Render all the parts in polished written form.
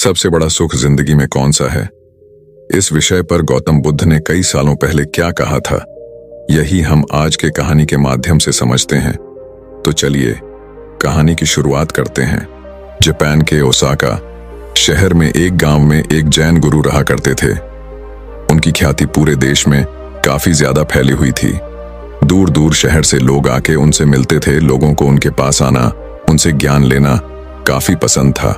सबसे बड़ा सुख जिंदगी में कौन सा है? इस विषय पर गौतम बुद्ध ने कई सालों पहले क्या कहा था, यही हम आज के कहानी के माध्यम से समझते हैं। तो चलिए कहानी की शुरुआत करते हैं। जापान के ओसाका शहर में एक गांव में एक जैन गुरु रहा करते थे। उनकी ख्याति पूरे देश में काफी ज्यादा फैली हुई थी। दूर दूर शहर से लोग आके उनसे मिलते थे। लोगों को उनके पास आना, उनसे ज्ञान लेना काफी पसंद था।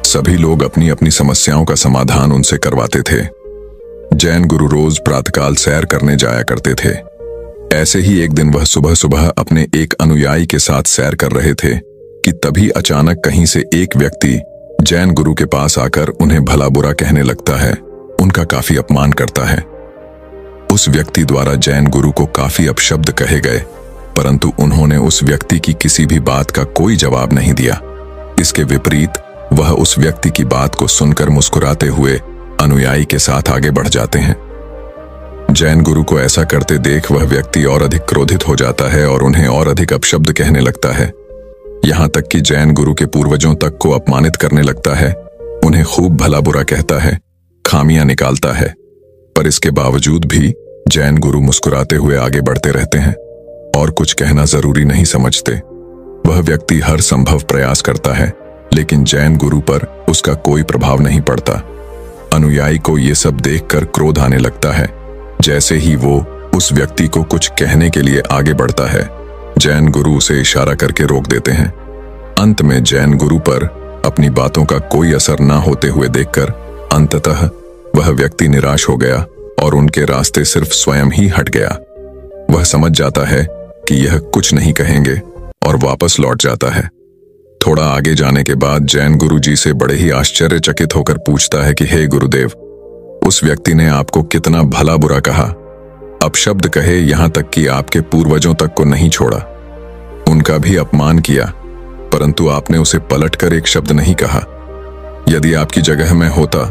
सभी लोग अपनी अपनी समस्याओं का समाधान उनसे करवाते थे। जैन गुरु रोज प्रातःकाल सैर करने जाया करते थे। ऐसे ही एक दिन वह सुबह सुबह अपने एक अनुयायी के साथ सैर कर रहे थे कि तभी अचानक कहीं से एक व्यक्ति जैन गुरु के पास आकर उन्हें भला बुरा कहने लगता है, उनका काफी अपमान करता है। उस व्यक्ति द्वारा जैन गुरु को काफी अपशब्द कहे गए, परंतु उन्होंने उस व्यक्ति की किसी भी बात का कोई जवाब नहीं दिया। इसके विपरीत वह उस व्यक्ति की बात को सुनकर मुस्कुराते हुए अनुयायी के साथ आगे बढ़ जाते हैं। जैन गुरु को ऐसा करते देख वह व्यक्ति और अधिक क्रोधित हो जाता है और उन्हें और अधिक अपशब्द कहने लगता है। यहां तक कि जैन गुरु के पूर्वजों तक को अपमानित करने लगता है। उन्हें खूब भला बुरा कहता है, खामियां निकालता है। पर इसके बावजूद भी जैन गुरु मुस्कुराते हुए आगे बढ़ते रहते हैं और कुछ कहना जरूरी नहीं समझते। वह व्यक्ति हर संभव प्रयास करता है, लेकिन जैन गुरु पर उसका कोई प्रभाव नहीं पड़ता। अनुयायी को यह सब देखकर क्रोध आने लगता है। जैसे ही वो उस व्यक्ति को कुछ कहने के लिए आगे बढ़ता है, जैन गुरु उसे इशारा करके रोक देते हैं। अंत में जैन गुरु पर अपनी बातों का कोई असर न होते हुए देखकर अंततः वह व्यक्ति निराश हो गया और उनके रास्ते सिर्फ स्वयं ही हट गया। वह समझ जाता है कि यह कुछ नहीं कहेंगे और वापस लौट जाता है। थोड़ा आगे जाने के बाद जैन गुरु जी से बड़े ही आश्चर्यचकित होकर पूछता है कि हे गुरुदेव, उस व्यक्ति ने आपको कितना भला बुरा कहा, अपशब्द कहे, यहां तक कि आपके पूर्वजों तक को नहीं छोड़ा, उनका भी अपमान किया, परंतु आपने उसे पलटकर एक शब्द नहीं कहा। यदि आपकी जगह में होता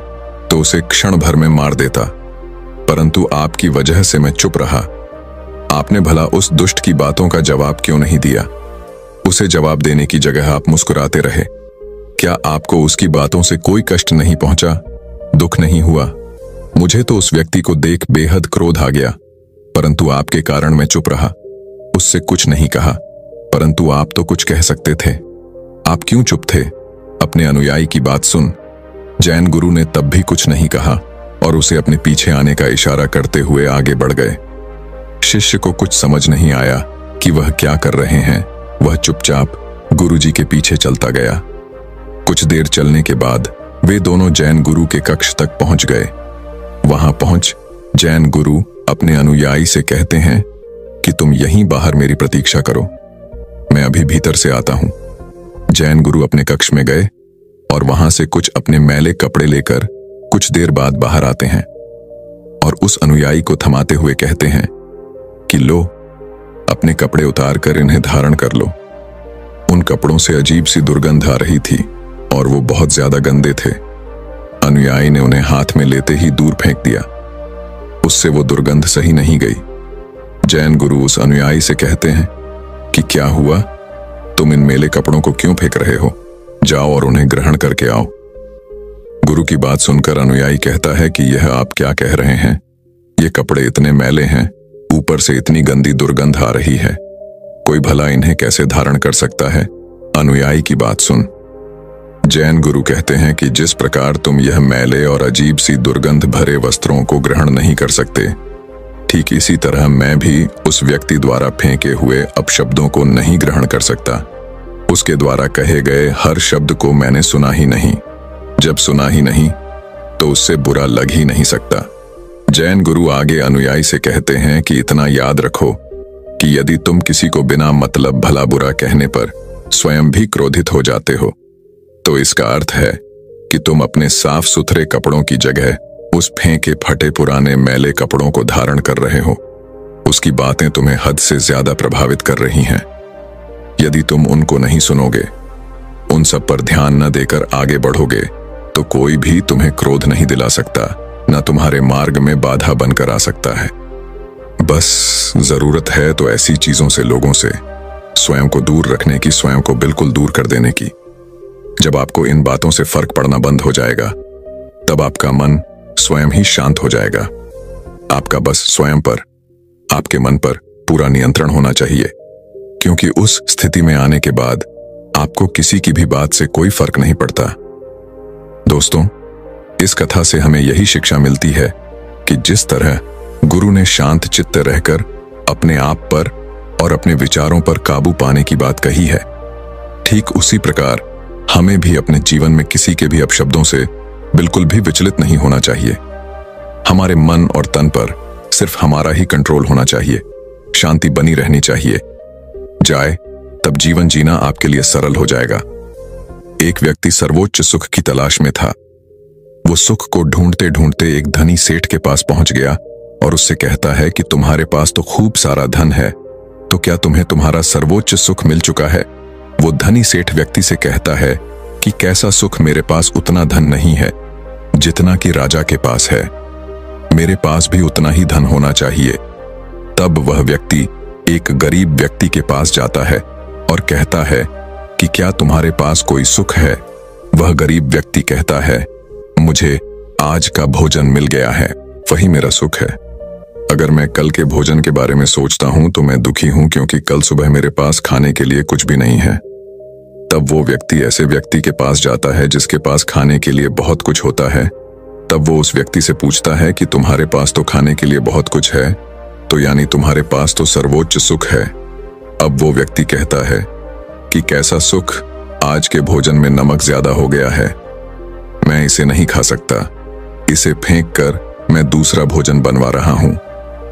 तो उसे क्षण भर में मार देता, परंतु आपकी वजह से मैं चुप रहा। आपने भला उस दुष्ट की बातों का जवाब क्यों नहीं दिया? उसे जवाब देने की जगह आप मुस्कुराते रहे। क्या आपको उसकी बातों से कोई कष्ट नहीं पहुंचा, दुख नहीं हुआ? मुझे तो उस व्यक्ति को देख बेहद क्रोध आ गया, परंतु आपके कारण मैं चुप रहा, उससे कुछ नहीं कहा। परंतु आप तो कुछ कह सकते थे, आप क्यों चुप थे? अपने अनुयायी की बात सुन। जैन गुरु ने तब भी कुछ नहीं कहा और उसे अपने पीछे आने का इशारा करते हुए आगे बढ़ गए। शिष्य को कुछ समझ नहीं आया कि वह क्या कर रहे हैं। वह चुपचाप गुरुजी के पीछे चलता गया। कुछ देर चलने के बाद वे दोनों जैन गुरु के कक्ष तक पहुंच गए। वहां पहुंच जैन गुरु अपने अनुयायी से कहते हैं कि तुम यहीं बाहर मेरी प्रतीक्षा करो, मैं अभी भीतर से आता हूं। जैन गुरु अपने कक्ष में गए और वहां से कुछ अपने मैले कपड़े लेकर कुछ देर बाद बाहर आते हैं और उस अनुयायी को थमाते हुए कहते हैं कि लो, अपने कपड़े उतार कर इन्हें धारण कर लो। उन कपड़ों से अजीब सी दुर्गंध आ रही थी और वो बहुत ज्यादा गंदे थे। अनुयायी ने उन्हें हाथ में लेते ही दूर फेंक दिया। उससे वो दुर्गंध सही नहीं गई। जैन गुरु उस अनुयायी से कहते हैं कि क्या हुआ, तुम इन मैले कपड़ों को क्यों फेंक रहे हो? जाओ और उन्हें ग्रहण करके आओ। गुरु की बात सुनकर अनुयायी कहता है कि यह आप क्या कह रहे हैं? ये कपड़े इतने मैले हैं, ऊपर से इतनी गंदी दुर्गंध आ रही है, कोई भला इन्हें कैसे धारण कर सकता है? अनुयायी की बात सुन। जैन गुरु कहते हैं कि जिस प्रकार तुम यह मैले और अजीब सी दुर्गंध भरे वस्त्रों को ग्रहण नहीं कर सकते, ठीक इसी तरह मैं भी उस व्यक्ति द्वारा फेंके हुए अपशब्दों को नहीं ग्रहण कर सकता। उसके द्वारा कहे गए हर शब्द को मैंने सुना ही नहीं। जब सुना ही नहीं तो उससे बुरा लग ही नहीं सकता। जैन गुरु आगे अनुयायी से कहते हैं कि इतना याद रखो कि यदि तुम किसी को बिना मतलब भला बुरा कहने पर स्वयं भी क्रोधित हो जाते हो, तो इसका अर्थ है कि तुम अपने साफ सुथरे कपड़ों की जगह उस फेंके फटे पुराने मैले कपड़ों को धारण कर रहे हो। उसकी बातें तुम्हें हद से ज्यादा प्रभावित कर रही हैं। यदि तुम उनको नहीं सुनोगे, उन सब पर ध्यान न देकर आगे बढ़ोगे, तो कोई भी तुम्हें क्रोध नहीं दिला सकता, न तुम्हारे मार्ग में बाधा बनकर आ सकता है। बस जरूरत है तो ऐसी चीजों से, लोगों से स्वयं को दूर रखने की, स्वयं को बिल्कुल दूर कर देने की। जब आपको इन बातों से फर्क पड़ना बंद हो जाएगा, तब आपका मन स्वयं ही शांत हो जाएगा। आपका बस स्वयं पर, आपके मन पर पूरा नियंत्रण होना चाहिए, क्योंकि उस स्थिति में आने के बाद आपको किसी की भी बात से कोई फर्क नहीं पड़ता। दोस्तों, इस कथा से हमें यही शिक्षा मिलती है कि जिस तरह गुरु ने शांत चित्त रहकर अपने आप पर और अपने विचारों पर काबू पाने की बात कही है, ठीक उसी प्रकार हमें भी अपने जीवन में किसी के भी अपशब्दों से बिल्कुल भी विचलित नहीं होना चाहिए। हमारे मन और तन पर सिर्फ हमारा ही कंट्रोल होना चाहिए, शांति बनी रहनी चाहिए जाए, तब जीवन जीना आपके लिए सरल हो जाएगा। एक व्यक्ति सर्वोच्च सुख की तलाश में था। वो सुख को ढूंढते ढूंढते एक धनी सेठ के पास पहुंच गया और उससे कहता है कि तुम्हारे पास तो खूब सारा धन है, तो क्या तुम्हें तुम्हारा सर्वोच्च सुख मिल चुका है? वो धनी सेठ व्यक्ति से कहता है कि कैसा सुख, मेरे पास उतना धन नहीं है जितना कि राजा के पास है, मेरे पास भी उतना ही धन होना चाहिए। तब वह व्यक्ति एक गरीब व्यक्ति के पास जाता है और कहता है कि क्या तुम्हारे पास कोई सुख है? वह गरीब व्यक्ति कहता है, मुझे आज का भोजन मिल गया है, वही मेरा सुख है। अगर मैं कल के भोजन के बारे में सोचता हूं तो मैं दुखी हूं, क्योंकि कल सुबह मेरे पास खाने के लिए कुछ भी नहीं है। तब वो व्यक्ति ऐसे व्यक्ति के पास जाता है जिसके पास खाने के लिए बहुत कुछ होता है। तब वो उस व्यक्ति से पूछता है कि तुम्हारे पास तो खाने के लिए बहुत कुछ है, तो यानी तुम्हारे पास तो सर्वोच्च सुख है। अब वो व्यक्ति कहता है कि कैसा सुख, आज के भोजन में नमक ज्यादा हो गया है, मैं इसे नहीं खा सकता, इसे फेंक कर मैं दूसरा भोजन बनवा रहा हूं।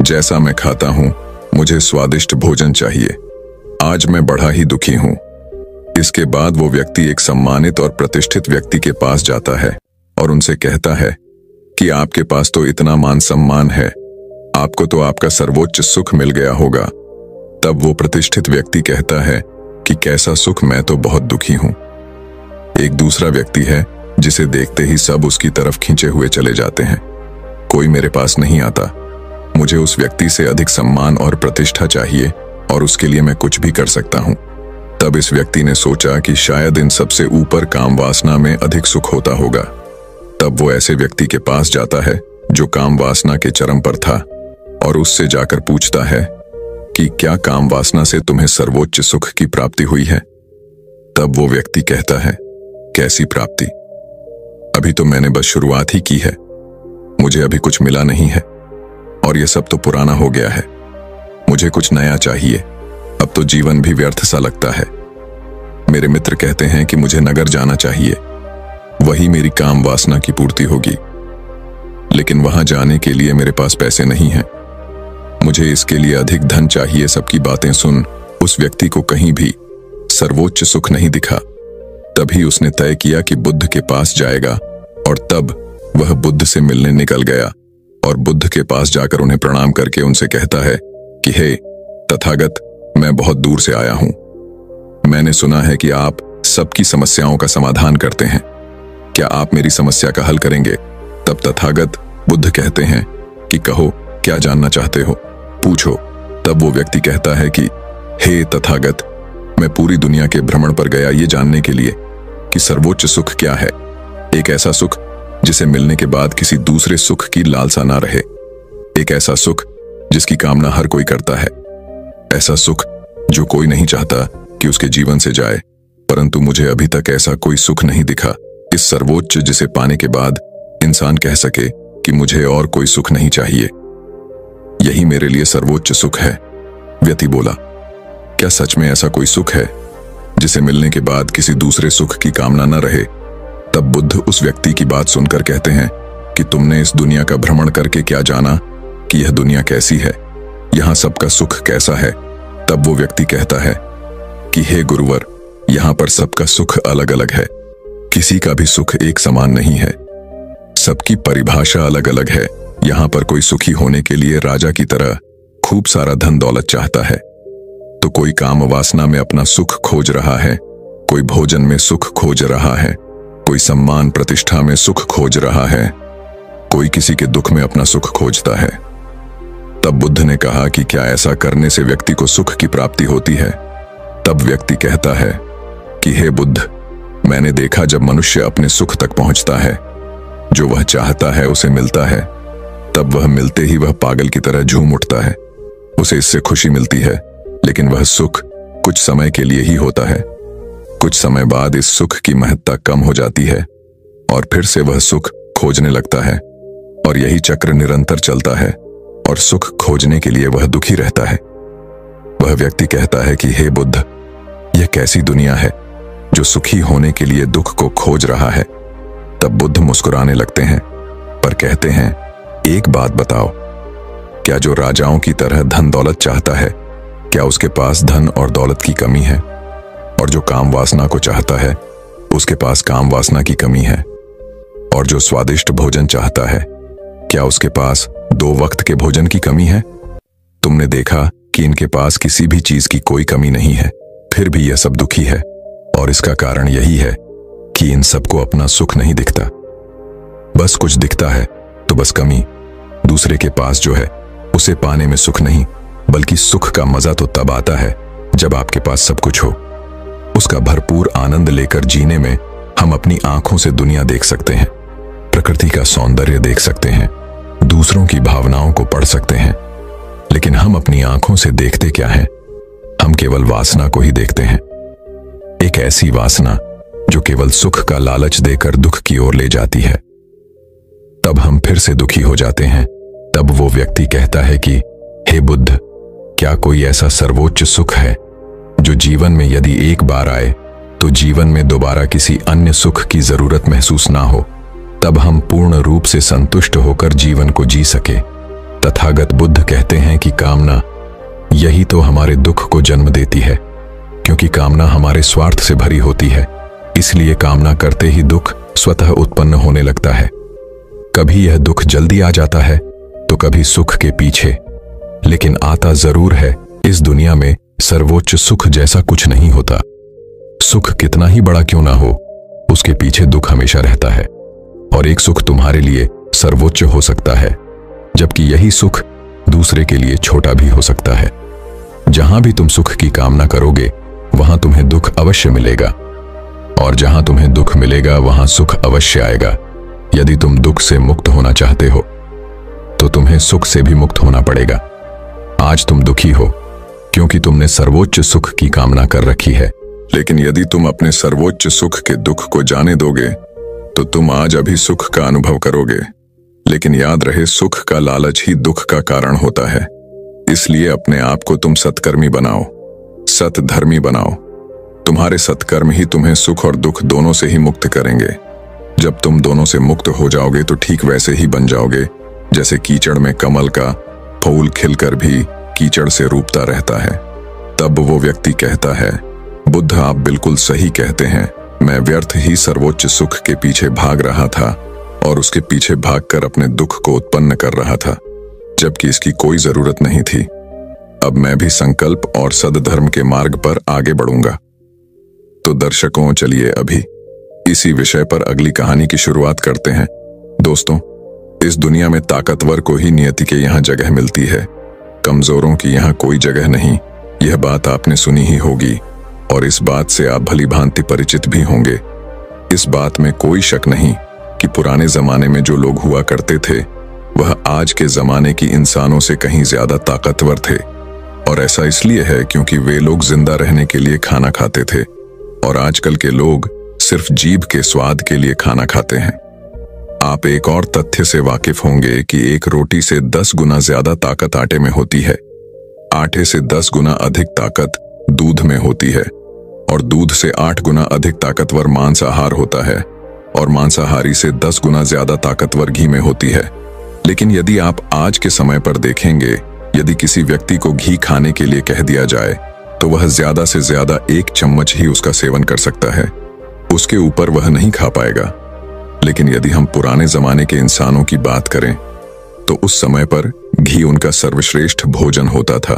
जैसा मैं खाता हूं, मुझे स्वादिष्ट भोजन चाहिए, आज मैं बड़ा ही दुखी हूं। इसके बाद वो व्यक्ति एक सम्मानित और प्रतिष्ठित व्यक्ति के पास जाता है और उनसे कहता है कि आपके पास तो इतना मान सम्मान है, आपको तो आपका सर्वोच्च सुख मिल गया होगा। तब वो प्रतिष्ठित व्यक्ति कहता है कि कैसा सुख, मैं तो बहुत दुखी हूं। एक दूसरा व्यक्ति है जिसे देखते ही सब उसकी तरफ खींचे हुए चले जाते हैं। कोई मेरे पास नहीं आता, मुझे उस व्यक्ति से अधिक सम्मान और प्रतिष्ठा चाहिए और उसके लिए मैं कुछ भी कर सकता हूं। तब इस व्यक्ति ने सोचा कि शायद इन सबसे ऊपर काम वासना में अधिक सुख होता होगा। तब वो ऐसे व्यक्ति के पास जाता है जो काम वासना के चरम पर था और उससे जाकर पूछता है कि क्या काम वासना से तुम्हें सर्वोच्च सुख की प्राप्ति हुई है? तब वो व्यक्ति कहता है, कैसी प्राप्ति, अभी तो मैंने बस शुरुआत ही की है, मुझे अभी कुछ मिला नहीं है और ये सब तो पुराना हो गया है, मुझे कुछ नया चाहिए, अब तो जीवन भी व्यर्थ सा लगता है। मेरे मित्र कहते हैं कि मुझे नगर जाना चाहिए, वही मेरी काम वासना की पूर्ति होगी, लेकिन वहां जाने के लिए मेरे पास पैसे नहीं हैं, मुझे इसके लिए अधिक धन चाहिए। सबकी बातें सुन उस व्यक्ति को कहीं भी सर्वोच्च सुख नहीं दिखा। तभी उसने तय किया कि बुद्ध के पास जाएगा और तब वह बुद्ध से मिलने निकल गया और बुद्ध के पास जाकर उन्हें प्रणाम करके उनसे कहता है कि हे तथागत, मैं बहुत दूर से आया हूं, मैंने सुना है कि आप सबकी समस्याओं का समाधान करते हैं, क्या आप मेरी समस्या का हल करेंगे? तब तथागत बुद्ध कहते हैं कि कहो, क्या जानना चाहते हो, पूछो। तब वो व्यक्ति कहता है कि हे तथागत, मैं पूरी दुनिया के भ्रमण पर गया ये जानने के लिए कि सर्वोच्च सुख क्या है, एक ऐसा सुख जिसे मिलने के बाद किसी दूसरे सुख की लालसा ना रहे, एक ऐसा सुख जिसकी कामना हर कोई करता है, ऐसा सुख जो कोई नहीं चाहता कि उसके जीवन से जाए, परंतु मुझे अभी तक ऐसा कोई सुख नहीं दिखा, इस सर्वोच्च जिसे पाने के बाद इंसान कह सके कि मुझे और कोई सुख नहीं चाहिए, यही मेरे लिए सर्वोच्च सुख है। व्यक्ति बोला, क्या सच में ऐसा कोई सुख है जिसे मिलने के बाद किसी दूसरे सुख की कामना न रहे? तब बुद्ध उस व्यक्ति की बात सुनकर कहते हैं कि तुमने इस दुनिया का भ्रमण करके क्या जाना कि यह दुनिया कैसी है, यहां सबका सुख कैसा है? तब वो व्यक्ति कहता है कि हे गुरुवर, यहां पर सबका सुख अलग अलग है, किसी का भी सुख एक समान नहीं है, सबकी परिभाषा अलग अलग है। यहां पर कोई सुखी होने के लिए राजा की तरह खूब सारा धन दौलत चाहता है, तो कोई काम वासना में अपना सुख खोज रहा है, कोई भोजन में सुख खोज रहा है, कोई सम्मान प्रतिष्ठा में सुख खोज रहा है, कोई किसी के दुख में अपना सुख खोजता है। तब बुद्ध ने कहा कि क्या ऐसा करने से व्यक्ति को सुख की प्राप्ति होती है? तब व्यक्ति कहता है कि हे बुद्ध, मैंने देखा जब मनुष्य अपने सुख तक पहुंचता है, जो वह चाहता है उसे मिलता है, तब वह मिलते ही वह पागल की तरह झूम उठता है। उसे इससे खुशी मिलती है, लेकिन वह सुख कुछ समय के लिए ही होता है। कुछ समय बाद इस सुख की महत्ता कम हो जाती है और फिर से वह सुख खोजने लगता है, और यही चक्र निरंतर चलता है, और सुख खोजने के लिए वह दुखी रहता है। वह व्यक्ति कहता है कि हे बुद्ध, यह कैसी दुनिया है जो सुखी होने के लिए दुख को खोज रहा है। तब बुद्ध मुस्कुराने लगते हैं, पर कहते हैं, एक बात बताओ, क्या जो राजाओं की तरह धन दौलत चाहता है, क्या उसके पास धन और दौलत की कमी है? और जो काम वासना को चाहता है, उसके पास काम वासना की कमी है? और जो स्वादिष्ट भोजन चाहता है, क्या उसके पास 2 वक्त के भोजन की कमी है? तुमने देखा कि इनके पास किसी भी चीज की कोई कमी नहीं है, फिर भी यह सब दुखी है, और इसका कारण यही है कि इन सबको अपना सुख नहीं दिखता। बस कुछ दिखता है तो बस कमी। दूसरे के पास जो है उसे पाने में सुख नहीं, बल्कि सुख का मजा तो तब आता है जब आपके पास सब कुछ हो। उसका भरपूर आनंद लेकर जीने में हम अपनी आंखों से दुनिया देख सकते हैं, प्रकृति का सौंदर्य देख सकते हैं, दूसरों की भावनाओं को पढ़ सकते हैं, लेकिन हम अपनी आंखों से देखते क्या हैं? हम केवल वासना को ही देखते हैं। एक ऐसी वासना जो केवल सुख का लालच देकर दुख की ओर ले जाती है। तब हम फिर से दुखी हो जाते हैं। तब वो व्यक्ति कहता है कि हे बुद्ध, क्या कोई ऐसा सर्वोच्च सुख है जो जीवन में यदि एक बार आए तो जीवन में दोबारा किसी अन्य सुख की जरूरत महसूस ना हो, तब हम पूर्ण रूप से संतुष्ट होकर जीवन को जी सके। तथागत बुद्ध कहते हैं कि कामना यही तो हमारे दुख को जन्म देती है, क्योंकि कामना हमारे स्वार्थ से भरी होती है। इसलिए कामना करते ही दुख स्वतः उत्पन्न होने लगता है। कभी यह दुख जल्दी आ जाता है तो कभी सुख के पीछे, लेकिन आता जरूर है। इस दुनिया में सर्वोच्च सुख जैसा कुछ नहीं होता। सुख कितना ही बड़ा क्यों ना हो, उसके पीछे दुख हमेशा रहता है। और एक सुख तुम्हारे लिए सर्वोच्च हो सकता है, जबकि यही सुख दूसरे के लिए छोटा भी हो सकता है। जहां भी तुम सुख की कामना करोगे, वहां तुम्हें दुख अवश्य मिलेगा, और जहां तुम्हें दुख मिलेगा वहां सुख अवश्य आएगा। यदि तुम दुख से मुक्त होना चाहते हो तो तुम्हें सुख से भी मुक्त होना पड़ेगा। आज तुम दुखी हो क्योंकि तुमने सर्वोच्च सुख की कामना कर रखी है, लेकिन यदि तुम अपने सर्वोच्च सुख के दुख को जाने दोगे तो तुम आज अभी सुख का अनुभव करोगे। लेकिन याद रहे, सुख का लालच ही दुख का कारण होता है। इसलिए अपने आप को तुम सत्कर्मी बनाओ, सतधर्मी बनाओ। तुम्हारे सत्कर्म ही तुम्हें सुख और दुख दोनों से ही मुक्त करेंगे। जब तुम दोनों से मुक्त हो जाओगे तो ठीक वैसे ही बन जाओगे जैसे कीचड़ में कमल का फूल खिलकर भी कीचड़ से रूपता रहता है। तब वो व्यक्ति कहता है, बुद्ध आप बिल्कुल सही कहते हैं, मैं व्यर्थ ही सर्वोच्च सुख के पीछे भाग रहा था और उसके पीछे भागकर अपने दुख को उत्पन्न कर रहा था, जबकि इसकी कोई जरूरत नहीं थी। अब मैं भी संकल्प और सद्धर्म के मार्ग पर आगे बढ़ूंगा। तो दर्शकों, चलिए अभी इसी विषय पर अगली कहानी की शुरुआत करते हैं। दोस्तों, इस दुनिया में ताकतवर को ही नियति के यहाँ जगह मिलती है, कमजोरों की यहाँ कोई जगह नहीं। यह बात आपने सुनी ही होगी और इस बात से आप भली भांति परिचित भी होंगे। इस बात में कोई शक नहीं कि पुराने जमाने में जो लोग हुआ करते थे वह आज के जमाने की इंसानों से कहीं ज्यादा ताकतवर थे। और ऐसा इसलिए है क्योंकि वे लोग जिंदा रहने के लिए खाना खाते थे और आजकल के लोग सिर्फ जीभ के स्वाद के लिए खाना खाते हैं। आप एक और तथ्य से वाकिफ होंगे कि एक रोटी से 10 गुना ज्यादा ताकत आटे में होती है, आटे से 10 गुना अधिक ताकत दूध में होती है, और दूध से 8 गुना अधिक ताकतवर मांसाहार होता है, और मांसाहारी से 10 गुना ज्यादा ताकतवर घी में होती है। लेकिन यदि आप आज के समय पर देखेंगे, यदि किसी व्यक्ति को घी खाने के लिए कह दिया जाए तो वह ज्यादा से ज्यादा 1 चम्मच ही उसका सेवन कर सकता है, उसके ऊपर वह नहीं खा पाएगा। लेकिन यदि हम पुराने जमाने के इंसानों की बात करें तो उस समय पर घी उनका सर्वश्रेष्ठ भोजन होता था।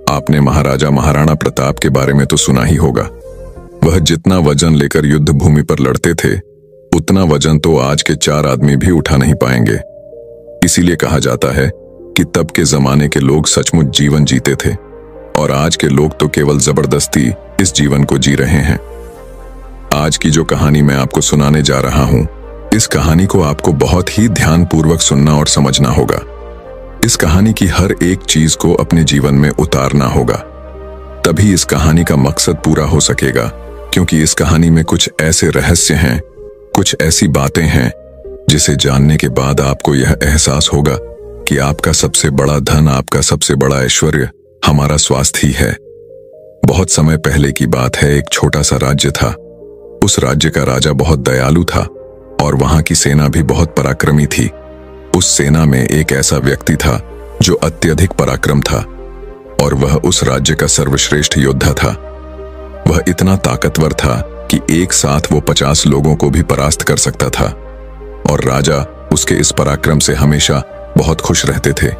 आपने महाराजा महाराणा प्रताप के बारे में तो सुना ही होगा। वह जितना वजन लेकर युद्ध भूमि पर लड़ते थे, उतना वजन तो आज के 4 आदमी भी उठा नहीं पाएंगे। इसीलिए कहा जाता है कि तब के जमाने के लोग सचमुच जीवन जीते थे और आज के लोग तो केवल जबरदस्ती इस जीवन को जी रहे हैं। आज की जो कहानी मैं आपको सुनाने जा रहा हूं, इस कहानी को आपको बहुत ही ध्यानपूर्वक सुनना और समझना होगा। इस कहानी की हर एक चीज को अपने जीवन में उतारना होगा, तभी इस कहानी का मकसद पूरा हो सकेगा। क्योंकि इस कहानी में कुछ ऐसे रहस्य हैं, कुछ ऐसी बातें हैं जिसे जानने के बाद आपको यह एहसास होगा कि आपका सबसे बड़ा धन, आपका सबसे बड़ा ऐश्वर्य हमारा स्वास्थ्य ही है। बहुत समय पहले की बात है, एक छोटा सा राज्य था। उस राज्य का राजा बहुत दयालु था और वहां की सेना भी बहुत पराक्रमी थी। उस सेना में एक ऐसा व्यक्ति था जो अत्यधिक पराक्रम था और वह उस राज्य का सर्वश्रेष्ठ योद्धा था। वह इतना ताकतवर था कि एक साथ वो 50 लोगों को भी परास्त कर सकता था और राजा उसके इस पराक्रम से हमेशा बहुत खुश रहते थे।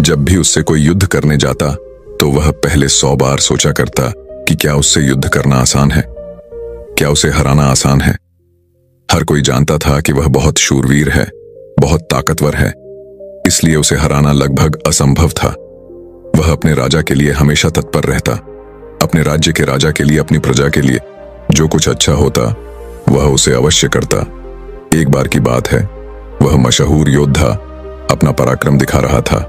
जब भी उससे कोई युद्ध करने जाता तो वह पहले 100 बार सोचा करता कि क्या उससे युद्ध करना आसान है, क्या उसे हराना आसान है। हर कोई जानता था कि वह बहुत शूरवीर है, बहुत ताकतवर है, इसलिए उसे हराना लगभग असंभव था। वह अपने राजा के लिए हमेशा तत्पर रहता, अपने राज्य के राजा के लिए, अपनी प्रजा के लिए जो कुछ अच्छा होता वह उसे अवश्य करता। एक बार की बात है, वह मशहूर योद्धा अपना पराक्रम दिखा रहा था।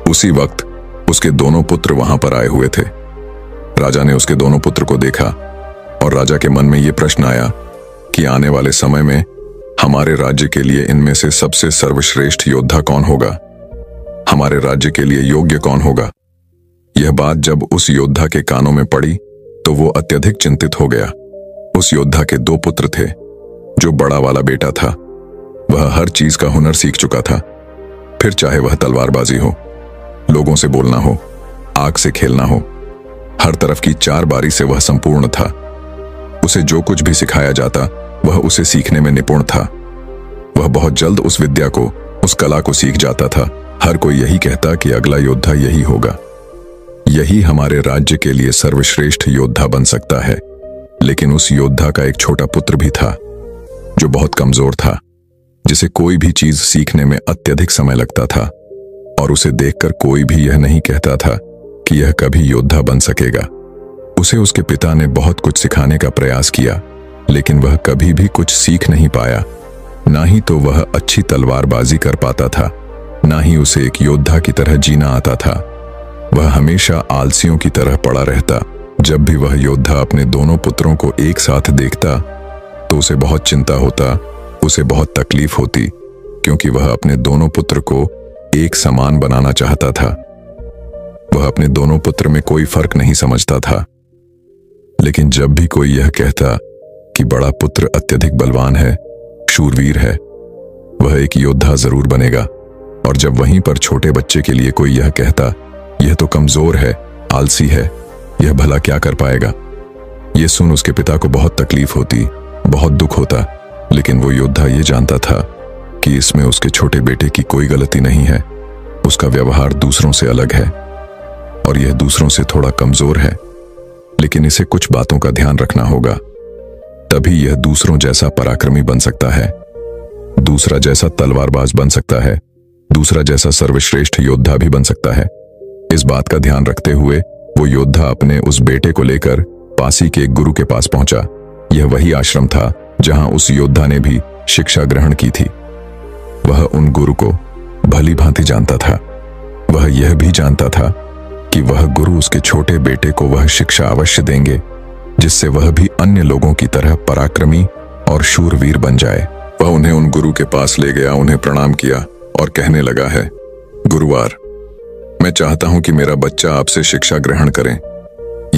उसी वक्त उसके दोनों पुत्र वहां पर आए हुए थे। राजा ने उसके दोनों पुत्र को देखा और राजा के मन में यह प्रश्न आया कि आने वाले समय में हमारे राज्य के लिए इनमें से सबसे सर्वश्रेष्ठ योद्धा कौन होगा, हमारे राज्य के लिए योग्य कौन होगा। यह बात जब उस योद्धा के कानों में पड़ी तो वो अत्यधिक चिंतित हो गया। उस योद्धा के 2 पुत्र थे। जो बड़ा वाला बेटा था वह हर चीज का हुनर सीख चुका था, फिर चाहे वह तलवारबाजी हो, लोगों से बोलना हो, आग से खेलना हो, हर तरफ की 4 बारी से वह संपूर्ण था। उसे जो कुछ भी सिखाया जाता वह उसे सीखने में निपुण था। वह बहुत जल्द उस विद्या को, उस कला को सीख जाता था। हर कोई यही कहता कि अगला योद्धा यही होगा, यही हमारे राज्य के लिए सर्वश्रेष्ठ योद्धा बन सकता है। लेकिन उस योद्धा का एक छोटा पुत्र भी था जो बहुत कमजोर था, जिसे कोई भी चीज सीखने में अत्यधिक समय लगता था और उसे देखकर कोई भी यह नहीं कहता था कि यह कभी योद्धा बन सकेगा। उसे उसके पिता ने बहुत कुछ सिखाने का प्रयास किया, लेकिन वह कभी भी कुछ सीख नहीं पाया। ना ही तो वह अच्छी तलवारबाजी कर पाता था, ना ही उसे एक योद्धा की तरह जीना आता था। वह हमेशा आलसियों की तरह पड़ा रहता। जब भी वह योद्धा अपने दोनों पुत्रों को एक साथ देखता तो उसे बहुत चिंता होता, उसे बहुत तकलीफ होती, क्योंकि वह अपने दोनों पुत्र को एक समान बनाना चाहता था। वह अपने दोनों पुत्र में कोई फर्क नहीं समझता था। लेकिन जब भी कोई यह कहता कि बड़ा पुत्र अत्यधिक बलवान है, शूरवीर है, वह एक योद्धा जरूर बनेगा, और जब वहीं पर छोटे बच्चे के लिए कोई यह कहता यह तो कमजोर है, आलसी है, यह भला क्या कर पाएगा, यह सुन उसके पिता को बहुत तकलीफ होती, बहुत दुख होता। लेकिन वो योद्धा ये जानता था कि इसमें उसके छोटे बेटे की कोई गलती नहीं है। उसका व्यवहार दूसरों से अलग है और यह दूसरों से थोड़ा कमजोर है, लेकिन इसे कुछ बातों का ध्यान रखना होगा, तभी यह दूसरों जैसा पराक्रमी बन सकता है, दूसरा जैसा तलवारबाज बन सकता है, दूसरा जैसा सर्वश्रेष्ठ योद्धा भी बन सकता है। इस बात का ध्यान रखते हुए वो योद्धा अपने उस बेटे को लेकर पास ही के एक गुरु के पास पहुंचा। यह वही आश्रम था जहां उस योद्धा ने भी शिक्षा ग्रहण की थी। वह उन गुरु को भली भांति जानता था। वह यह भी जानता था कि वह गुरु उसके छोटे बेटे को वह शिक्षा अवश्य देंगे जिससे वह भी अन्य लोगों की तरह पराक्रमी और शूरवीर बन जाए। वह उन्हें उन गुरु के पास ले गया, उन्हें प्रणाम किया और कहने लगा है, गुरुवार, मैं चाहता हूं कि मेरा बच्चा आपसे शिक्षा ग्रहण करे।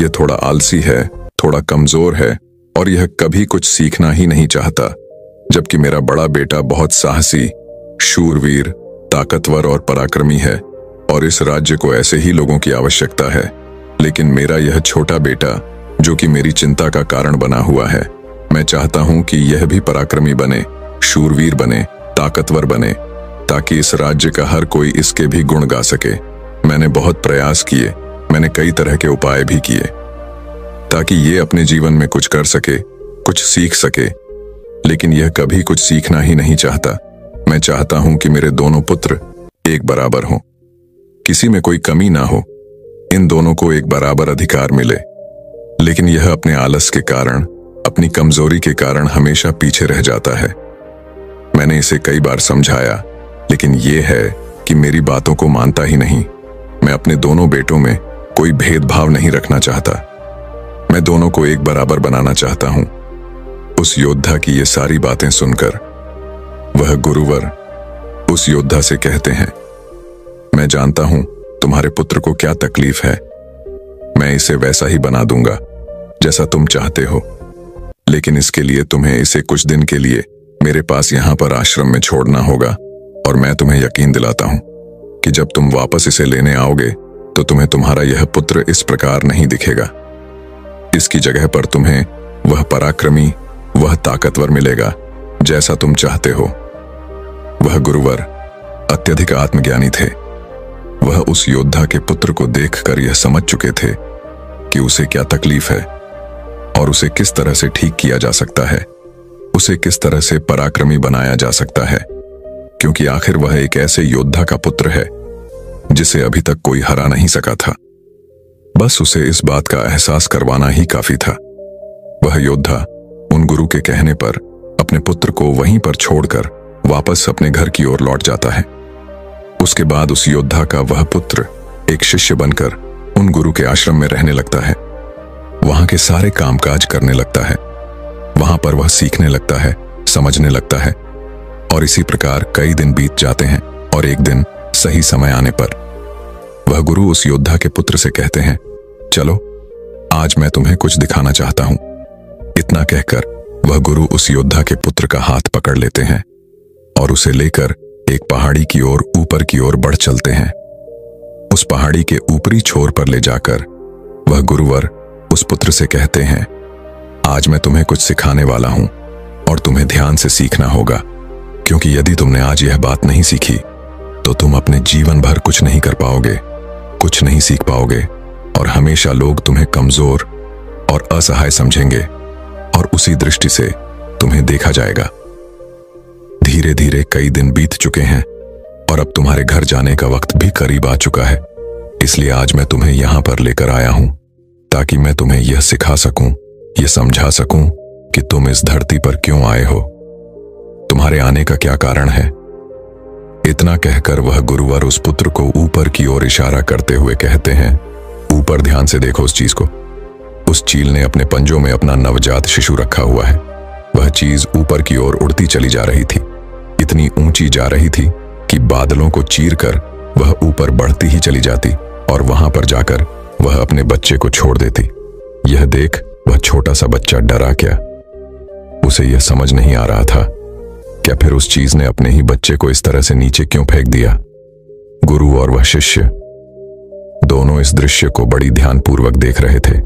यह थोड़ा आलसी है, थोड़ा कमजोर है और यह कभी कुछ सीखना ही नहीं चाहता, जबकि मेरा बड़ा बेटा बहुत साहसी, शूरवीर, ताकतवर और पराक्रमी है और इस राज्य को ऐसे ही लोगों की आवश्यकता है। लेकिन मेरा यह छोटा बेटा, जो कि मेरी चिंता का कारण बना हुआ है, मैं चाहता हूं कि यह भी पराक्रमी बने, शूरवीर बने, ताकतवर बने, ताकि इस राज्य का हर कोई इसके भी गुण गा सके। मैंने बहुत प्रयास किए, मैंने कई तरह के उपाय भी किए ताकि ये अपने जीवन में कुछ कर सके, कुछ सीख सके, लेकिन यह कभी कुछ सीखना ही नहीं चाहता। मैं चाहता हूं कि मेरे दोनों पुत्र एक बराबर हों, किसी में कोई कमी ना हो, इन दोनों को एक बराबर अधिकार मिले। लेकिन यह अपने आलस के कारण अपनी कमजोरी के कारण हमेशा पीछे रह जाता है। मैंने इसे कई बार समझाया, लेकिन यह है कि मेरी बातों को मानता ही नहीं। मैं अपने दोनों बेटों में कोई भेदभाव नहीं रखना चाहता। मैं दोनों को एक बराबर बनाना चाहता हूं। उस योद्धा की ये सारी बातें सुनकर वह गुरुवर उस योद्धा से कहते हैं, मैं जानता हूं तुम्हारे पुत्र को क्या तकलीफ है। मैं इसे वैसा ही बना दूंगा जैसा तुम चाहते हो, लेकिन इसके लिए तुम्हें इसे कुछ दिन के लिए मेरे पास यहां पर आश्रम में छोड़ना होगा। और मैं तुम्हें यकीन दिलाता हूं कि जब तुम वापस इसे लेने आओगे तो तुम्हें तुम्हारा यह पुत्र इस प्रकार नहीं दिखेगा। इसकी जगह पर तुम्हें वह पराक्रमी, वह ताकतवर मिलेगा जैसा तुम चाहते हो। वह गुरुवर अत्यधिक आत्मज्ञानी थे। वह उस योद्धा के पुत्र को देखकर यह समझ चुके थे कि उसे क्या तकलीफ है और उसे किस तरह से ठीक किया जा सकता है, उसे किस तरह से पराक्रमी बनाया जा सकता है, क्योंकि आखिर वह एक ऐसे योद्धा का पुत्र है जिसे अभी तक कोई हरा नहीं सका था। बस उसे इस बात का एहसास करवाना ही काफी था। वह योद्धा उन गुरु के कहने पर अपने पुत्र को वहीं पर छोड़कर वापस अपने घर की ओर लौट जाता है। उसके बाद उस योद्धा का वह पुत्र एक शिष्य बनकर उन गुरु के आश्रम में रहने लगता है। वहां के सारे कामकाज करने लगता है। वहां पर वह सीखने लगता है, समझने लगता है, और इसी प्रकार कई दिन बीत जाते हैं। और एक दिन सही समय आने पर वह गुरु उस योद्धा के पुत्र से कहते हैं, चलो आज मैं तुम्हें कुछ दिखाना चाहता हूं। इतना कहकर वह गुरु उस योद्धा के पुत्र का हाथ पकड़ लेते हैं और उसे लेकर एक पहाड़ी की ओर ऊपर की ओर बढ़ चलते हैं। उस पहाड़ी के ऊपरी छोर पर ले जाकर वह गुरुवर उस पुत्र से कहते हैं, आज मैं तुम्हें कुछ सिखाने वाला हूं और तुम्हें ध्यान से सीखना होगा, क्योंकि यदि तुमने आज यह बात नहीं सीखी तो तुम अपने जीवन भर कुछ नहीं कर पाओगे, कुछ नहीं सीख पाओगे और हमेशा लोग तुम्हें कमजोर और असहाय समझेंगे और उसी दृष्टि से तुम्हें देखा जाएगा। धीरे धीरे कई दिन बीत चुके हैं और अब तुम्हारे घर जाने का वक्त भी करीब आ चुका है। इसलिए आज मैं तुम्हें यहां पर लेकर आया हूं ताकि मैं तुम्हें यह सिखा सकूं, यह समझा सकूं कि तुम इस धरती पर क्यों आए हो, तुम्हारे आने का क्या कारण है। इतना कहकर वह गुरुवर उस पुत्र को ऊपर की ओर इशारा करते हुए कहते हैं, ऊपर ध्यान से देखो उस चीज को। उस चील ने अपने पंजों में अपना नवजात शिशु रखा हुआ है। वह चीज ऊपर की ओर उड़ती चली जा रही थी, इतनी ऊंची जा रही थी कि बादलों को चीरकर वह ऊपर बढ़ती ही चली जाती और वहां पर जाकर वह अपने बच्चे को छोड़ देती। यह देख वह छोटा सा बच्चा डरा क्या। उसे यह समझ नहीं आ रहा था क्या फिर उस चीज ने अपने ही बच्चे को इस तरह से नीचे क्यों फेंक दिया। गुरु और वह शिष्य दोनों इस दृश्य को बड़ी ध्यानपूर्वक देख रहे थे।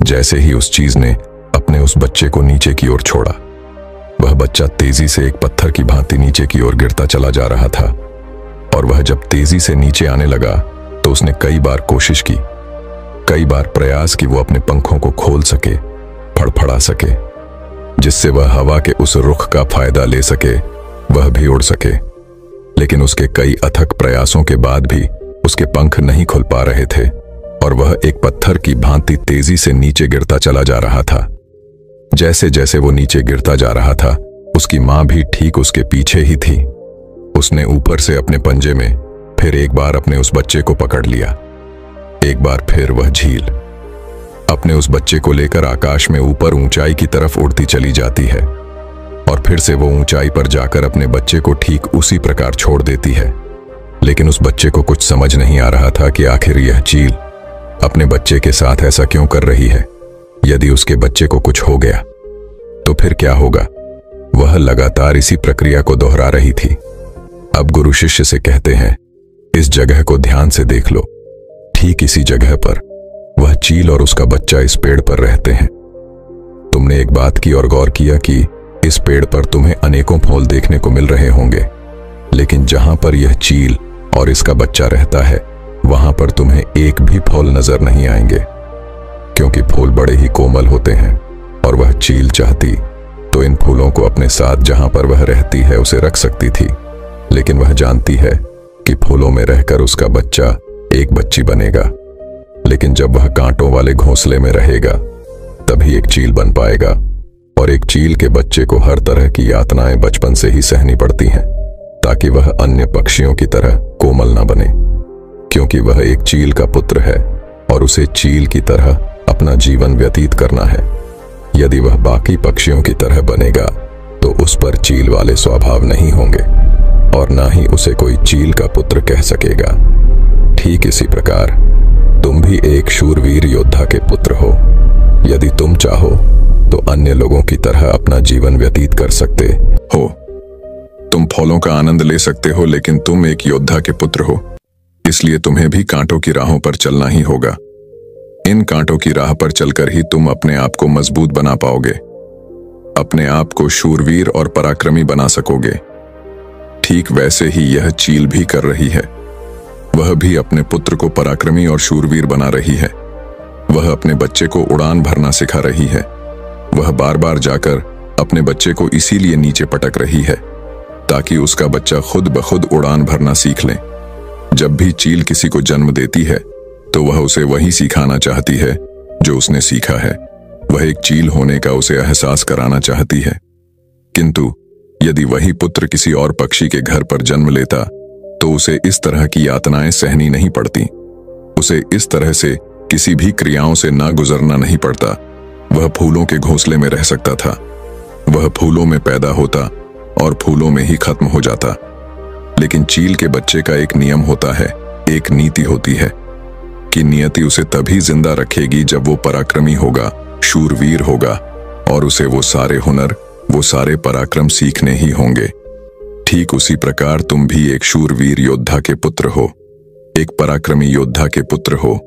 जैसे ही उस चीज ने अपने उस बच्चे को नीचे की ओर छोड़ा, वह बच्चा तेजी से एक पत्थर की भांति नीचे की ओर गिरता चला जा रहा था। और वह जब तेजी से नीचे आने लगा तो उसने कई बार कोशिश की, कई बार प्रयास की वो अपने पंखों को खोल सके, फड़फड़ा सके, जिससे वह हवा के उस रुख का फायदा ले सके, वह भी उड़ सके। लेकिन उसके कई अथक प्रयासों के बाद भी उसके पंख नहीं खुल पा रहे थे और वह एक पत्थर की भांति तेजी से नीचे गिरता चला जा रहा था। जैसे जैसे वो नीचे गिरता जा रहा था, उसकी मां भी ठीक उसके पीछे ही थी। उसने ऊपर से अपने पंजे में फिर एक बार अपने उस बच्चे को पकड़ लिया। एक बार फिर वह झील अपने उस बच्चे को लेकर आकाश में ऊपर ऊंचाई की तरफ उड़ती चली जाती है और फिर से वो ऊंचाई पर जाकर अपने बच्चे को ठीक उसी प्रकार छोड़ देती है। लेकिन उस बच्चे को कुछ समझ नहीं आ रहा था कि आखिर यह चील अपने बच्चे के साथ ऐसा क्यों कर रही है। यदि उसके बच्चे को कुछ हो गया तो फिर क्या होगा। वह लगातार इसी प्रक्रिया को दोहरा रही थी। अब गुरु शिष्य से कहते हैं, इस जगह को ध्यान से देख लो। ठीक इसी जगह पर वह चील और उसका बच्चा इस पेड़ पर रहते हैं। तुमने एक बात की और गौर किया कि इस पेड़ पर तुम्हें अनेकों फूल देखने को मिल रहे होंगे, लेकिन जहां पर यह चील और इसका बच्चा रहता है वहां पर तुम्हें एक भी फूल नजर नहीं आएंगे, क्योंकि फूल बड़े ही कोमल होते हैं और वह चील चाहती तो इन फूलों को अपने साथ जहां पर वह रहती है उसे रख सकती थी। लेकिन वह जानती है कि फूलों में रहकर उसका बच्चा एक बच्ची बनेगा, लेकिन जब वह कांटों वाले घोंसले में रहेगा तभी एक चील बन पाएगा। और एक चील के बच्चे को हर तरह की यातनाएं बचपन से ही सहनी पड़ती हैं ताकि वह अन्य पक्षियों की तरह कोमल न बने, क्योंकि वह एक चील का पुत्र है और उसे चील की तरह अपना जीवन व्यतीत करना है। यदि वह बाकी पक्षियों की तरह बनेगा तो उस पर चील वाले स्वभाव नहीं होंगे और ना ही उसे कोई चील का पुत्र कह सकेगा। ठीक इसी प्रकार तुम भी एक शूरवीर योद्धा के पुत्र हो। यदि तुम चाहो तो अन्य लोगों की तरह अपना जीवन व्यतीत कर सकते हो। तुम फलों का आनंद ले सकते हो, लेकिन तुम एक योद्धा के पुत्र हो, इसलिए तुम्हें भी कांटों की राहों पर चलना ही होगा। इन कांटों की राह पर चलकर ही तुम अपने आप को मजबूत बना पाओगे, अपने आप को शूरवीर और पराक्रमी बना सकोगे। ठीक वैसे ही यह चील भी कर रही है। वह भी अपने पुत्र को पराक्रमी और शूरवीर बना रही है। वह अपने बच्चे को उड़ान भरना सिखा रही है। वह बार बार जाकर अपने बच्चे को इसीलिए नीचे पटक रही है ताकि उसका बच्चा खुद ब खुद उड़ान भरना सीख ले। जब भी चील किसी को जन्म देती है तो वह उसे वही सिखाना चाहती है जो उसने सीखा है। वह एक चील होने का उसे एहसास कराना चाहती है। किंतु यदि वही पुत्र किसी और पक्षी के घर पर जन्म लेता तो उसे इस तरह की यातनाएं सहनी नहीं पड़ती। उसे इस तरह से किसी भी क्रियाओं से ना गुजरना नहीं पड़ता। वह फूलों के घोंसले में रह सकता था। वह फूलों में पैदा होता और फूलों में ही खत्म हो जाता। लेकिन चील के बच्चे का एक नियम होता है, एक नीति होती है कि नियति उसे तभी जिंदा रखेगी जब वो पराक्रमी होगा, शूरवीर होगा और उसे वो सारे हुनर, वो सारे पराक्रम सीखने ही होंगे। ठीक उसी प्रकार तुम भी एक शूरवीर योद्धा के पुत्र हो, एक पराक्रमी योद्धा के पुत्र हो,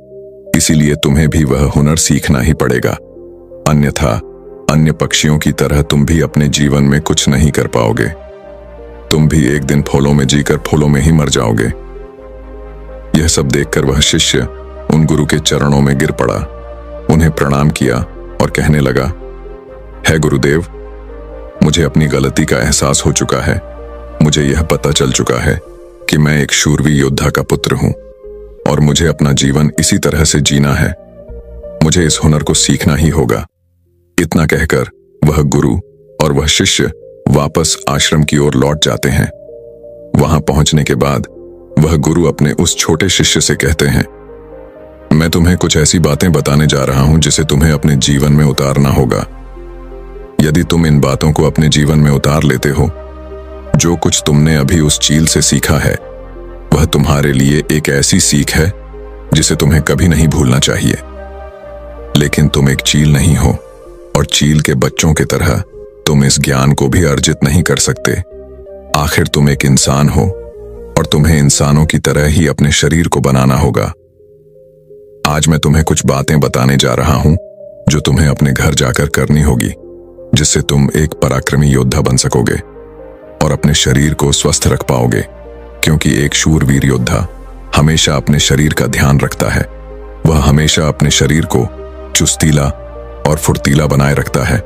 इसीलिए तुम्हें भी वह हुनर सीखना ही पड़ेगा। अन्यथा अन्य पक्षियों की तरह तुम भी अपने जीवन में कुछ नहीं कर पाओगे। तुम भी एक दिन फूलों में जीकर फूलों में ही मर जाओगे। यह सब देखकर वह शिष्य उन गुरु के चरणों में गिर पड़ा, उन्हें प्रणाम किया और कहने लगा, है गुरुदेव, मुझे अपनी गलती का एहसास हो चुका है। मुझे यह पता चल चुका है कि मैं एक शूरवीर योद्धा का पुत्र हूं और मुझे अपना जीवन इसी तरह से जीना है। मुझे इस हुनर को सीखना ही होगा। इतना कहकर वह गुरु और वह शिष्य वापस आश्रम की ओर लौट जाते हैं। वहां पहुंचने के बाद वह गुरु अपने उस छोटे शिष्य से कहते हैं, मैं तुम्हें कुछ ऐसी बातें बताने जा रहा हूं जिसे तुम्हें अपने जीवन में उतारना होगा। यदि तुम इन बातों को अपने जीवन में उतार लेते हो, जो कुछ तुमने अभी उस चील से सीखा है वह तुम्हारे लिए एक ऐसी सीख है जिसे तुम्हें कभी नहीं भूलना चाहिए। लेकिन तुम एक चील नहीं हो और चील के बच्चों की तरह तुम इस ज्ञान को भी अर्जित नहीं कर सकते। आखिर तुम एक इंसान हो और तुम्हें इंसानों की तरह ही अपने शरीर को बनाना होगा। आज मैं तुम्हें कुछ बातें बताने जा रहा हूं जो तुम्हें अपने घर जाकर करनी होगी, जिससे तुम एक पराक्रमी योद्धा बन सकोगे और अपने शरीर को स्वस्थ रख पाओगे, क्योंकि एक शूरवीर योद्धा हमेशा अपने शरीर का ध्यान रखता है। वह हमेशा अपने शरीर को चुस्तीला और फुर्तीला बनाए रखता है,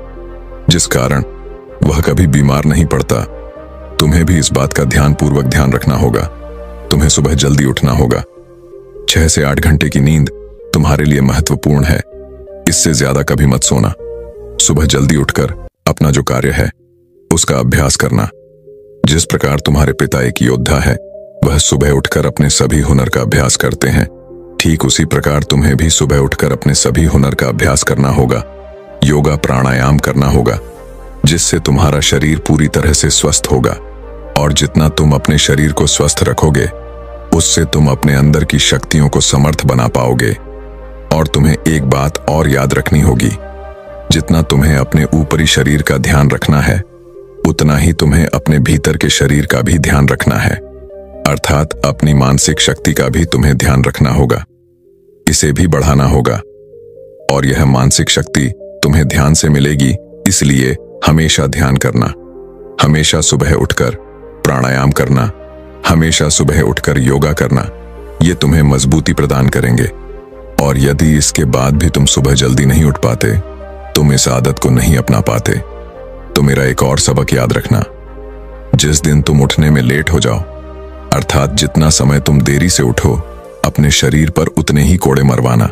जिस कारण वह कभी बीमार नहीं पड़ता। तुम्हें भी इस बात का ध्यानपूर्वक ध्यान रखना होगा। तुम्हें सुबह जल्दी उठना होगा। 6 से 8 घंटे की नींद तुम्हारे लिए महत्वपूर्ण है। इससे ज्यादा कभी मत सोना। सुबह जल्दी उठकर अपना जो कार्य है उसका अभ्यास करना। जिस प्रकार तुम्हारे पिता एक योद्धा है, वह सुबह उठकर अपने सभी हुनर का अभ्यास करते हैं, ठीक उसी प्रकार तुम्हें भी सुबह उठकर अपने सभी हुनर का अभ्यास करना होगा। योगा प्राणायाम करना होगा, जिससे तुम्हारा शरीर पूरी तरह से स्वस्थ होगा। और जितना तुम अपने शरीर को स्वस्थ रखोगे, उससे तुम अपने अंदर की शक्तियों को समर्थ बना पाओगे। और तुम्हें एक बात और याद रखनी होगी, जितना तुम्हें अपने ऊपरी शरीर का ध्यान रखना है, उतना ही तुम्हें अपने भीतर के शरीर का भी ध्यान रखना है, अर्थात अपनी मानसिक शक्ति का भी तुम्हें ध्यान रखना होगा। इसे भी बढ़ाना होगा। और यह मानसिक शक्ति तुम्हें ध्यान से मिलेगी, इसलिए हमेशा ध्यान करना, हमेशा सुबह उठकर प्राणायाम करना, हमेशा सुबह उठकर योगा करना, ये तुम्हें मजबूती प्रदान करेंगे। और यदि इसके बाद भी तुम सुबह जल्दी नहीं उठ पाते, तुम इस आदत को नहीं अपना पाते, तो मेरा एक और सबक याद रखना। जिस दिन तुम उठने में लेट हो जाओ, अर्थात जितना समय तुम देरी से उठो, अपने शरीर पर उतने ही कोड़े मरवाना।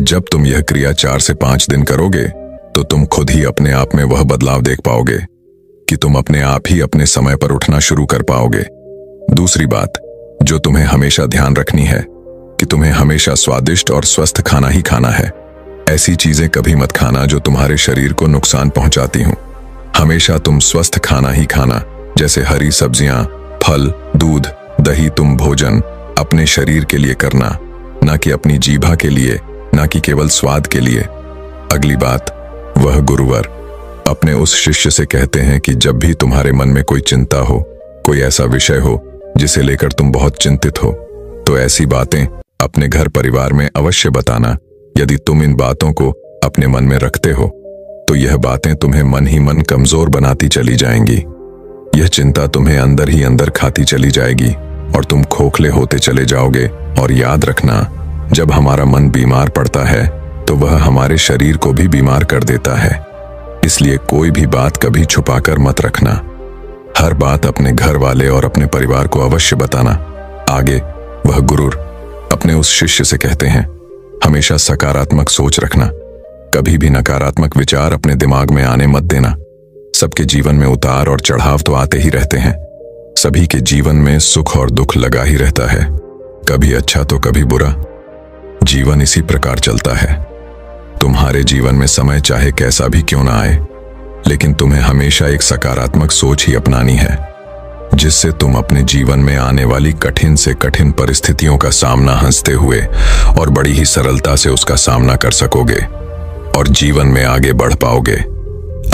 जब तुम यह क्रिया 4 से 5 दिन करोगे तो तुम खुद ही अपने आप में वह बदलाव देख पाओगे कि तुम अपने आप ही अपने समय पर उठना शुरू कर पाओगे। दूसरी बात जो तुम्हें हमेशा ध्यान रखनी है कि तुम्हें हमेशा स्वादिष्ट और स्वस्थ खाना ही खाना है। ऐसी चीजें कभी मत खाना जो तुम्हारे शरीर को नुकसान पहुंचाती हों। हमेशा तुम स्वस्थ खाना ही खाना, जैसे हरी सब्जियां, फल, दूध, दही। तुम भोजन अपने शरीर के लिए करना, ना कि अपनी जीभा के लिए, ना कि केवल स्वाद के लिए। अगली बात, वह गुरुवर अपने उस शिष्य से कहते हैं कि जब भी तुम्हारे मन में कोई चिंता हो, कोई ऐसा विषय हो जिसे लेकर तुम बहुत चिंतित हो, तो ऐसी बातें अपने घर परिवार में अवश्य बताना। यदि तुम इन बातों को अपने मन में रखते हो तो यह बातें तुम्हें मन ही मन कमजोर बनाती चली जाएंगी। यह चिंता तुम्हें अंदर ही अंदर खाती चली जाएगी और तुम खोखले होते चले जाओगे। और याद रखना, जब हमारा मन बीमार पड़ता है तो वह हमारे शरीर को भी बीमार कर देता है। इसलिए कोई भी बात कभी छुपाकर मत रखना। हर बात अपने घर वाले और अपने परिवार को अवश्य बताना। आगे वह गुरुर अपने उस शिष्य से कहते हैं, हमेशा सकारात्मक सोच रखना। कभी भी नकारात्मक विचार अपने दिमाग में आने मत देना। सबके जीवन में उतार और चढ़ाव तो आते ही रहते हैं। सभी के जीवन में सुख और दुख लगा ही रहता है, कभी अच्छा तो कभी बुरा। जीवन इसी प्रकार चलता है। तुम्हारे जीवन में समय चाहे कैसा भी क्यों ना आए, लेकिन तुम्हें हमेशा एक सकारात्मक सोच ही अपनानी है, जिससे तुम अपने जीवन में आने वाली कठिन से कठिन परिस्थितियों का सामना हंसते हुए और बड़ी ही सरलता से उसका सामना कर सकोगे और जीवन में आगे बढ़ पाओगे।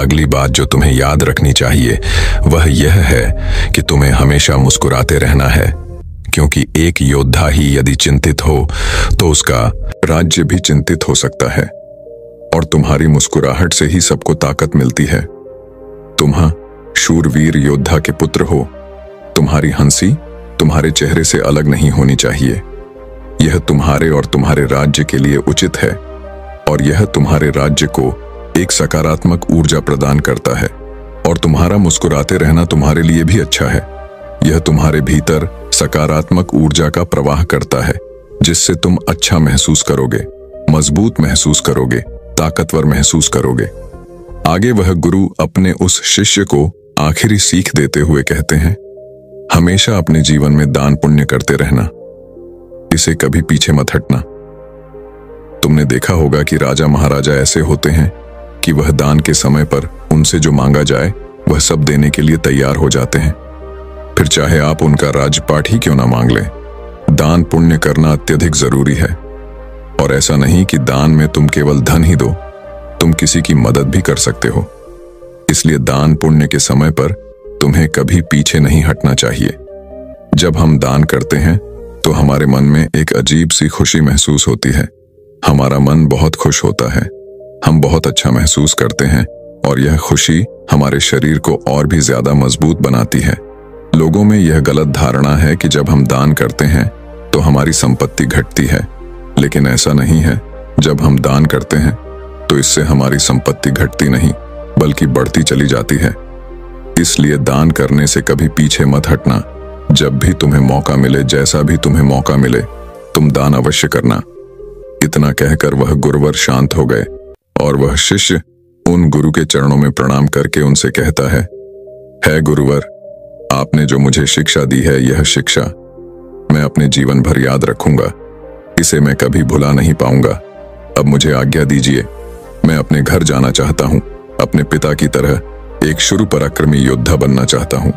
अगली बात जो तुम्हें याद रखनी चाहिए वह यह है कि तुम्हें हमेशा मुस्कुराते रहना है, क्योंकि एक योद्धा ही यदि चिंतित हो तो उसका राज्य भी चिंतित हो सकता है। और तुम्हारी मुस्कुराहट से ही सबको ताकत मिलती है। तुम शूरवीर योद्धा के पुत्र हो। तुम्हारी हंसी तुम्हारे चेहरे से अलग नहीं होनी चाहिए। यह तुम्हारे और तुम्हारे राज्य के लिए उचित है और यह तुम्हारे राज्य को एक सकारात्मक ऊर्जा प्रदान करता है। और तुम्हारा मुस्कुराते रहना तुम्हारे लिए भी अच्छा है। यह तुम्हारे भीतर सकारात्मक ऊर्जा का प्रवाह करता है, जिससे तुम अच्छा महसूस करोगे, मजबूत महसूस करोगे, ताकतवर महसूस करोगे। आगे वह गुरु अपने उस शिष्य को आखिरी सीख देते हुए कहते हैं, हमेशा अपने जीवन में दान पुण्य करते रहना, इसे कभी पीछे मत हटना। तुमने देखा होगा कि राजा महाराजा ऐसे होते हैं कि वह दान के समय पर उनसे जो मांगा जाए वह सब देने के लिए तैयार हो जाते हैं, फिर चाहे आप उनका राजपाट ही क्यों ना मांग लें। दान पुण्य करना अत्यधिक जरूरी है। और ऐसा नहीं कि दान में तुम केवल धन ही दो, तुम किसी की मदद भी कर सकते हो। इसलिए दान पुण्य के समय पर तुम्हें कभी पीछे नहीं हटना चाहिए। जब हम दान करते हैं तो हमारे मन में एक अजीब सी खुशी महसूस होती है। हमारा मन बहुत खुश होता है, हम बहुत अच्छा महसूस करते हैं और यह खुशी हमारे शरीर को और भी ज्यादा मजबूत बनाती है। लोगों में यह गलत धारणा है कि जब हम दान करते हैं तो हमारी संपत्ति घटती है, लेकिन ऐसा नहीं है। जब हम दान करते हैं तो इससे हमारी संपत्ति घटती नहीं बल्कि बढ़ती चली जाती है। इसलिए दान करने से कभी पीछे मत हटना। जब भी तुम्हें मौका मिले, जैसा भी तुम्हें मौका मिले, तुम दान अवश्य करना। इतना कहकर वह गुरुवर शांत हो गए और वह शिष्य उन गुरु के चरणों में प्रणाम करके उनसे कहता है गुरुवर, आपने जो मुझे शिक्षा दी है, यह शिक्षा मैं अपने जीवन भर याद रखूंगा। इसे मैं कभी भुला नहीं पाऊंगा। अब मुझे आज्ञा दीजिए, मैं अपने घर जाना चाहता हूं। अपने पिता की तरह एक शूर पराक्रमी योद्धा बनना चाहता हूं।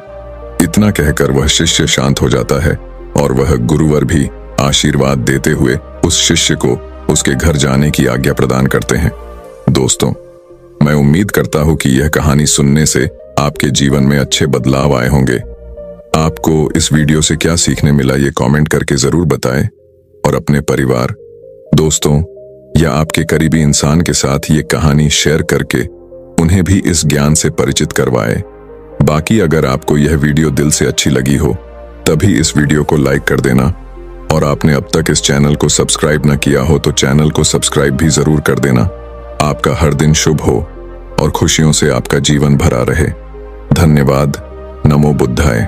इतना कहकर वह शिष्य शांत हो जाता है और वह गुरुवर भी आशीर्वाद देते हुए उस शिष्य को उसके घर जाने की आज्ञा प्रदान करते हैं। दोस्तों, मैं उम्मीद करता हूं कि यह कहानी सुनने से आपके जीवन में अच्छे बदलाव आए होंगे। आपको इस वीडियो से क्या सीखने मिला, ये कमेंट करके जरूर बताएं और अपने परिवार, दोस्तों या आपके करीबी इंसान के साथ ये कहानी शेयर करके उन्हें भी इस ज्ञान से परिचित करवाएं। बाकी अगर आपको यह वीडियो दिल से अच्छी लगी हो तभी इस वीडियो को लाइक कर देना और आपने अब तक इस चैनल को सब्सक्राइब न किया हो तो चैनल को सब्सक्राइब भी जरूर कर देना। आपका हर दिन शुभ हो और खुशियों से आपका जीवन भरा रहे। धन्यवाद। नमो बुद्धाय।